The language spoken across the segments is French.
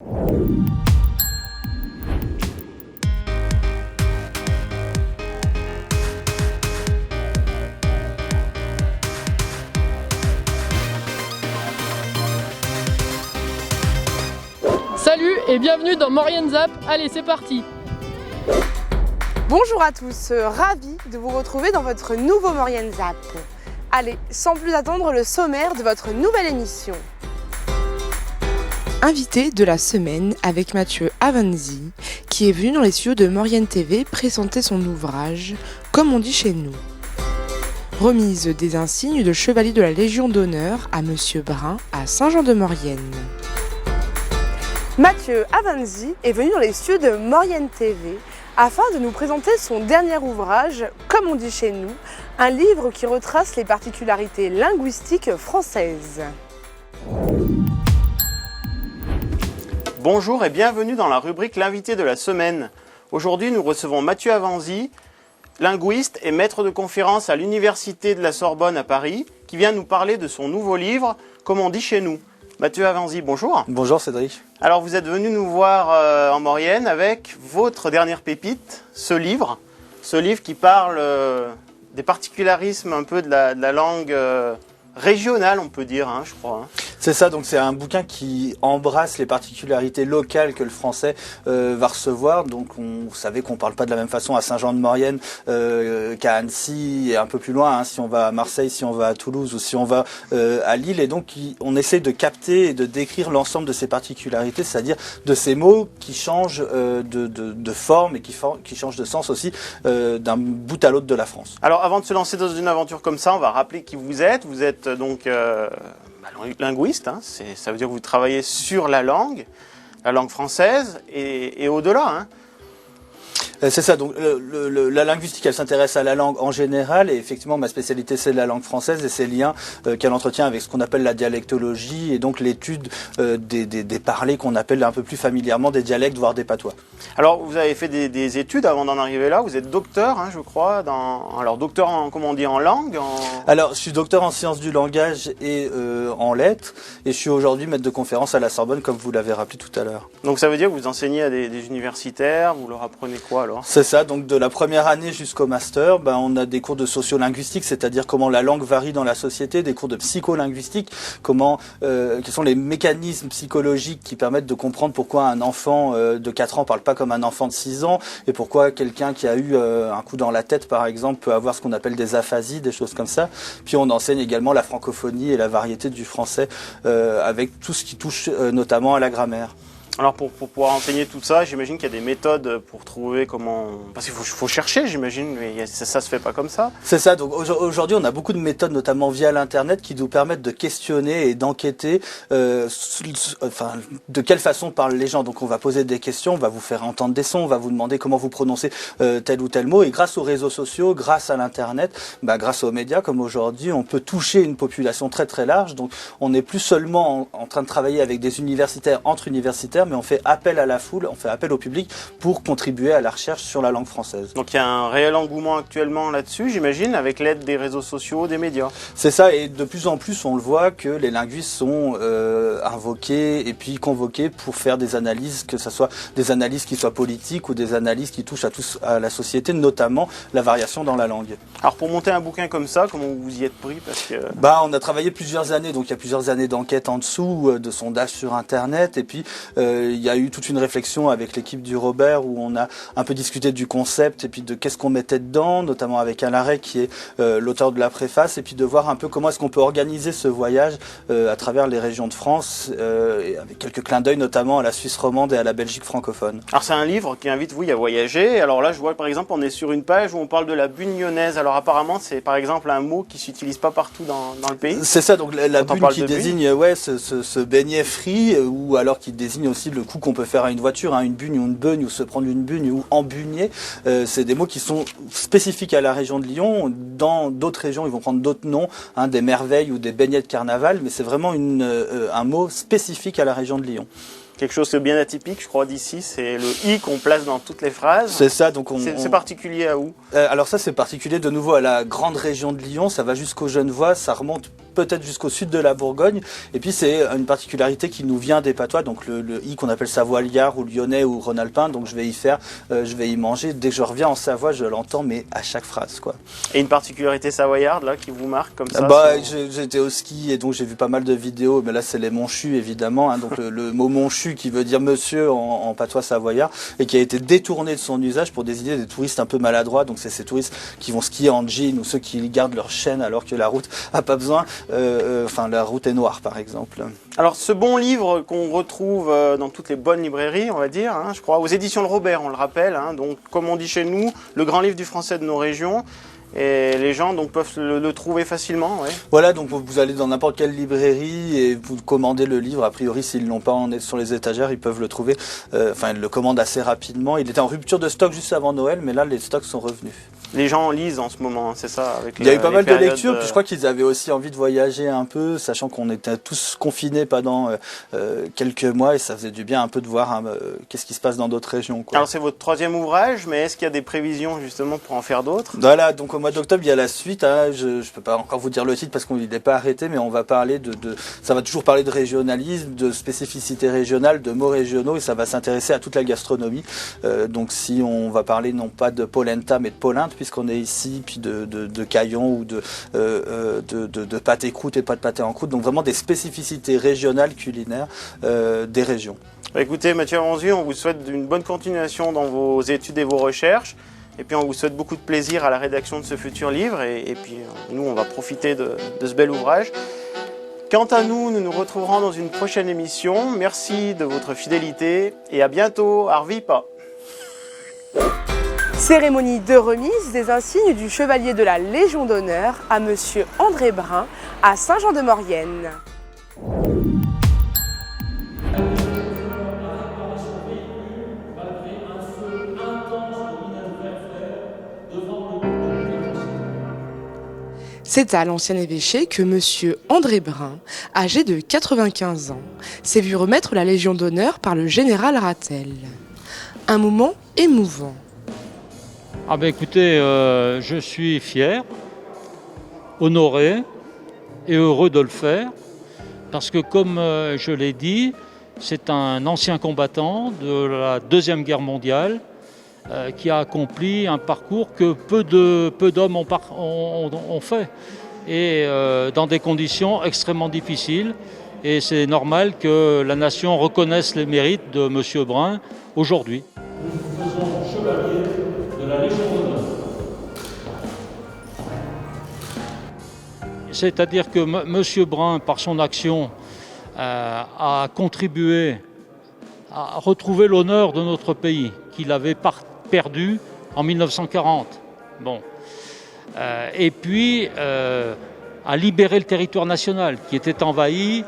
Salut et bienvenue dans Maurienne Zap. Allez, c'est parti. Bonjour à tous, ravi de vous retrouver dans votre nouveau Maurienne Zap. Allez, sans plus attendre, le sommaire de votre nouvelle émission. Invité de la semaine avec Mathieu Avanzi, qui est venu dans les studios de Maurienne TV présenter son ouvrage « Comme on dit chez nous ». Remise des insignes de chevalier de la Légion d'honneur à Monsieur Brun à Saint-Jean-de-Maurienne. Mathieu Avanzi est venu dans les studios de Maurienne TV afin de nous présenter son dernier ouvrage, Comme on dit chez nous, un livre qui retrace les particularités linguistiques françaises. Bonjour et bienvenue dans la rubrique L'invité de la semaine. Aujourd'hui, nous recevons Mathieu Avanzi, linguiste et maître de conférence à l'Université de la Sorbonne à Paris, qui vient nous parler de son nouveau livre, Comme on dit chez nous. Mathieu Avanzi, bonjour. Bonjour Cédric. Alors vous êtes venu nous voir en Maurienne avec votre dernière pépite, ce livre qui parle des particularismes un peu de la langue régionale, on peut dire, je crois. C'est ça, donc c'est un bouquin qui embrasse les particularités locales que le français va recevoir. Donc vous savez qu'on parle pas de la même façon à Saint-Jean-de-Maurienne qu'à Annecy et un peu plus loin, si on va à Marseille, si on va à Toulouse ou si on va à Lille. Et donc on essaie de capter et de décrire l'ensemble de ces particularités, c'est-à-dire de ces mots qui changent de forme et qui changent de sens aussi d'un bout à l'autre de la France. Alors avant de se lancer dans une aventure comme ça, on va rappeler qui vous êtes. Vous êtes donc linguiste, ça veut dire que vous travaillez sur la langue française et au-delà. C'est ça, donc la linguistique, elle s'intéresse à la langue en général, et effectivement ma spécialité c'est la langue française et ses liens qu'elle entretient avec ce qu'on appelle la dialectologie, et donc l'étude des parlers qu'on appelle un peu plus familièrement des dialectes, voire des patois. Alors vous avez fait des études avant d'en arriver là, vous êtes docteur, je crois, docteur en langue Alors je suis docteur en sciences du langage et en lettres, et je suis aujourd'hui maître de conférence à la Sorbonne, comme vous l'avez rappelé tout à l'heure. Donc ça veut dire que vous enseignez à des universitaires, vous leur apprenez quoi alors ? C'est ça, donc de la première année jusqu'au master, on a des cours de sociolinguistique, c'est-à-dire comment la langue varie dans la société, des cours de psycholinguistique, quels sont les mécanismes psychologiques qui permettent de comprendre pourquoi un enfant de 4 ans parle pas comme un enfant de 6 ans, et pourquoi quelqu'un qui a eu un coup dans la tête par exemple peut avoir ce qu'on appelle des aphasies, des choses comme ça. Puis on enseigne également la francophonie et la variété du français avec tout ce qui touche notamment à la grammaire. Alors pour pouvoir enseigner tout ça, j'imagine qu'il y a des méthodes pour trouver comment... Parce qu'il faut chercher, j'imagine, mais ça se fait pas comme ça. C'est ça, donc aujourd'hui on a beaucoup de méthodes, notamment via l'internet, qui nous permettent de questionner et d'enquêter de quelle façon parlent les gens. Donc on va poser des questions, on va vous faire entendre des sons, on va vous demander comment vous prononcez tel ou tel mot, et grâce aux réseaux sociaux, grâce à l'internet, grâce aux médias comme aujourd'hui, on peut toucher une population très très large. Donc on n'est plus seulement en train de travailler avec des universitaires, entre universitaires, mais on fait appel à la foule, on fait appel au public pour contribuer à la recherche sur la langue française. Donc il y a un réel engouement actuellement là-dessus, j'imagine, avec l'aide des réseaux sociaux, des médias. C'est ça, et de plus en plus on le voit que les linguistes sont invoqués et puis convoqués pour faire des analyses, que ce soit des analyses qui soient politiques ou des analyses qui touchent à la société, notamment la variation dans la langue. Alors pour monter un bouquin comme ça, comment vous y êtes pris? Parce que... on a travaillé plusieurs années, donc il y a plusieurs années d'enquête en dessous, de sondage sur internet, et puis il y a eu toute une réflexion avec l'équipe du Robert où on a un peu discuté du concept et puis de qu'est-ce qu'on mettait dedans, notamment avec Alain Rey qui est l'auteur de la préface, et puis de voir un peu comment est-ce qu'on peut organiser ce voyage à travers les régions de France, et avec quelques clins d'œil notamment à la Suisse romande et à la Belgique francophone. Alors c'est un livre qui invite à voyager. Alors là je vois par exemple on est sur une page où on parle de la bune lyonnaise. Alors apparemment c'est par exemple un mot qui s'utilise pas partout dans le pays. C'est ça, donc la bune qui désigne ce beignet frit, ou alors qui désigne aussi le coup qu'on peut faire à une voiture, une bugne ou une beune, ou se prendre une bugne ou embugner. C'est des mots qui sont spécifiques à la région de Lyon. Dans d'autres régions, ils vont prendre d'autres noms, des merveilles ou des beignets de carnaval, mais c'est vraiment un mot spécifique à la région de Lyon. Quelque chose de bien atypique, je crois, d'ici, c'est le « i » qu'on place dans toutes les phrases. C'est ça, donc c'est particulier à où? Alors ça, c'est particulier de nouveau à la grande région de Lyon, ça va jusqu'aux Genevois, ça remonte peut-être jusqu'au sud de la Bourgogne. Et puis c'est une particularité qui nous vient des patois, donc le i qu'on appelle savoyard ou lyonnais ou rhône-alpin. Donc je vais y manger. Dès que je reviens en Savoie, je l'entends, mais à chaque phrase, quoi. Et une particularité savoyarde là qui vous marque comme ça? J'étais au ski et donc j'ai vu pas mal de vidéos, mais là c'est les monchus évidemment, hein, donc le mot monchu qui veut dire monsieur en patois savoyard et qui a été détourné de son usage pour désigner des touristes un peu maladroits. Donc c'est ces touristes qui vont skier en jean ou ceux qui gardent leur chaîne alors que la route a pas besoin, la route est noire par exemple. Alors ce bon livre qu'on retrouve dans toutes les bonnes librairies, on va dire, hein, je crois, aux éditions Le Robert, on le rappelle, hein, donc comme on dit chez nous, le grand livre du français de nos régions. Et les gens donc peuvent le trouver facilement. Ouais. Voilà, donc vous allez dans n'importe quelle librairie et vous commandez le livre. A priori, s'ils l'ont pas sur les étagères, ils peuvent le trouver. Ils le commandent assez rapidement. Il était en rupture de stock juste avant Noël, mais là, les stocks sont revenus. Les gens lisent en ce moment, c'est ça avec Il y a eu pas mal de lectures, puis je crois qu'ils avaient aussi envie de voyager un peu, sachant qu'on était tous confinés pendant quelques mois, et ça faisait du bien un peu de voir qu'est-ce qui se passe dans d'autres régions, quoi. Alors c'est votre 3e ouvrage, mais est-ce qu'il y a des prévisions justement pour en faire d'autres? Voilà, donc au mois d'octobre, il y a la suite. Hein, je peux pas encore vous dire le titre parce qu'on n'est pas arrêté, mais on va parler ça va toujours parler de régionalisme, de spécificité régionale, de mots régionaux, et ça va s'intéresser à toute la gastronomie. Donc si on va parler non pas de polenta, mais de polinte, puisqu'on est ici, puis de caillon ou de pâté croûte et pas de pâté en croûte, donc vraiment des spécificités régionales culinaires des régions. Écoutez, Mathieu Avanzi, on vous souhaite une bonne continuation dans vos études et vos recherches, et puis on vous souhaite beaucoup de plaisir à la rédaction de ce futur livre, et puis nous on va profiter de ce bel ouvrage. Quant à nous, nous nous retrouverons dans une prochaine émission. Merci de votre fidélité, et à bientôt, Arvipa. Cérémonie de remise des insignes du Chevalier de la Légion d'honneur à Monsieur André Brun à Saint-Jean-de-Maurienne. C'est à l'ancien évêché que Monsieur André Brun, âgé de 95 ans, s'est vu remettre la Légion d'honneur par le général Rattel. Un moment émouvant. Ah ben écoutez, je suis fier, honoré et heureux de le faire parce que comme je l'ai dit, c'est un ancien combattant de la Deuxième Guerre mondiale qui a accompli un parcours que peu d'hommes ont fait et dans des conditions extrêmement difficiles. Et c'est normal que la nation reconnaisse les mérites de M. Brun aujourd'hui. Nous faisons chevalier de la Légion d'honneur. C'est-à-dire que M. Brun, par son action, a contribué à retrouver l'honneur de notre pays, qu'il avait perdu en 1940. Bon. Et puis, à libérer le territoire national qui était envahi.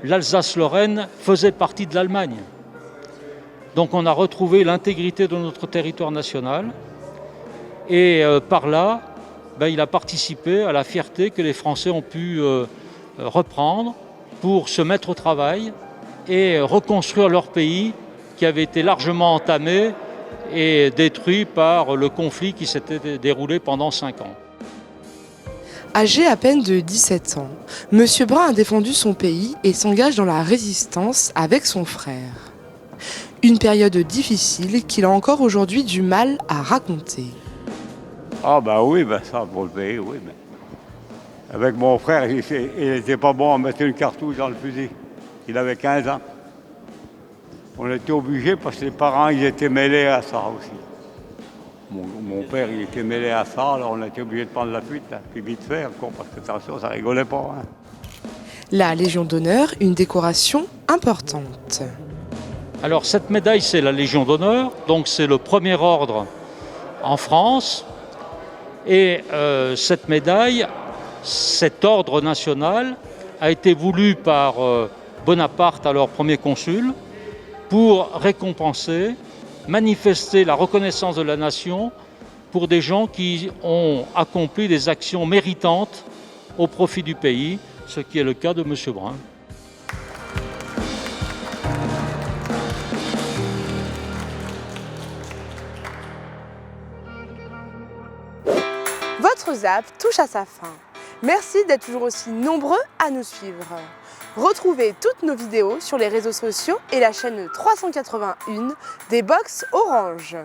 L'Alsace-Lorraine faisait partie de l'Allemagne. Donc on a retrouvé l'intégrité de notre territoire national et par là, il a participé à la fierté que les Français ont pu reprendre pour se mettre au travail et reconstruire leur pays qui avait été largement entamé et détruit par le conflit qui s'était déroulé pendant 5 ans. Âgé à peine de 17 ans, M. Brun a défendu son pays et s'engage dans la résistance avec son frère. Une période difficile qu'il a encore aujourd'hui du mal à raconter. Ah oui, ça pour le pays, oui. Mais avec mon frère, il n'était pas bon à mettre une cartouche dans le fusil. Il avait 15 ans. On était obligés parce que les parents, ils étaient mêlés à ça aussi. Mon père, il était mêlé à ça, alors on a été obligé de prendre la fuite, hein, puis vite fait encore, parce que attention, ça rigolait pas. Hein. La Légion d'honneur, une décoration importante. Alors cette médaille, c'est la Légion d'honneur, donc c'est le premier ordre en France. Et cette médaille, cet ordre national, a été voulu par Bonaparte, alors premier consul, pour récompenser, manifester la reconnaissance de la nation pour des gens qui ont accompli des actions méritantes au profit du pays, ce qui est le cas de M. Brun. Votre ZAP touche à sa fin. Merci d'être toujours aussi nombreux à nous suivre. Retrouvez toutes nos vidéos sur les réseaux sociaux et la chaîne 381 des Box Orange.